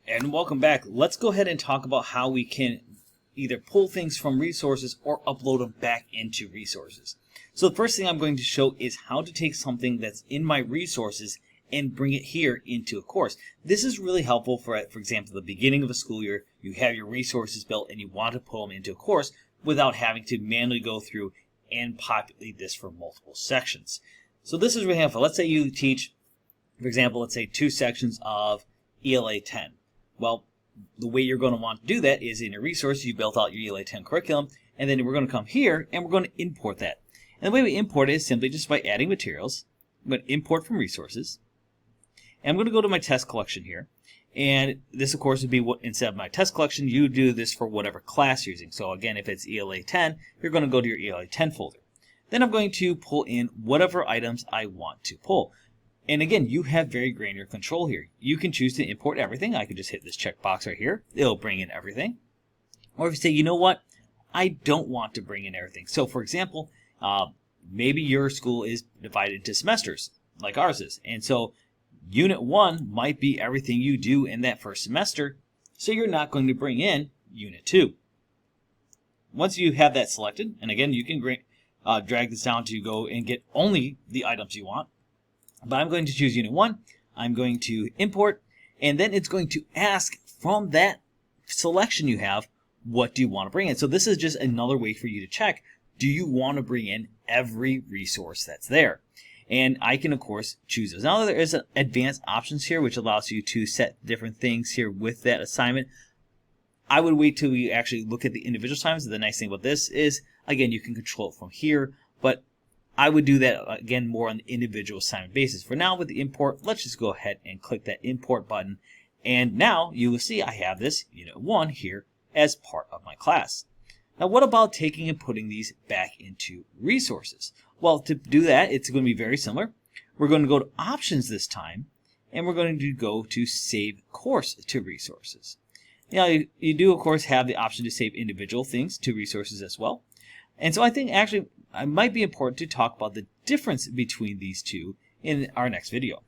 And welcome back. Let's go ahead and talk about how we can either pull things from resources or upload them back into resources. So the first thing I'm going to show is how to take something that's in my resources and bring it here into a course. This is really helpful for example, the beginning of a school year. You have your resources built and you want to pull them into a course without having to manually go through and populate this for multiple sections. So this is really helpful. Let's say you teach, for example, let's say 2 sections of ELA 10. Well, the way you're going to want to do that is in your resources, you built out your ELA 10 curriculum, and then we're going to come here and we're going to import that. And the way we import it is simply just by adding materials. I'm going to import from resources. And I'm going to go to my test collection here. And this, of course, would be what instead of my test collection, you do this for whatever class you're using. So again, if it's ELA 10, you're going to go to your ELA 10 folder. Then I'm going to pull in whatever items I want to pull. And again, you have very granular control here. You can choose to import everything. I can just hit this checkbox right here. It'll bring in everything. Or if you say, you know what, I don't want to bring in everything. So for example, maybe your school is divided into semesters, like ours is. And so Unit 1 might be everything you do in that first semester, so you're not going to bring in Unit 2. Once you have that selected, and again, you can drag this down to go and get only the items you want. But I'm going to choose Unit 1. I'm going to import, and then it's going to ask from that selection you have, what do you want to bring in? So this is just another way for you to check, do you want to bring in every resource that's there? And I can, of course, choose those. Now there is advanced options here, which allows you to set different things here with that assignment. I would wait till you actually look at the individual assignments. The nice thing about this is, again, you can control it from here, but I would do that, again, more on the individual assignment basis. For now, with the import, let's just go ahead and click that import button. And now you will see I have this Unit 1 here as part of my class. Now, what about taking and putting these back into resources? Well, to do that, it's going to be very similar. We're going to go to Options this time, and we're going to go to Save Course to Resources. Now, you do, of course, have the option to save individual things to resources as well. And so I think actually it might be important to talk about the difference between these two in our next video.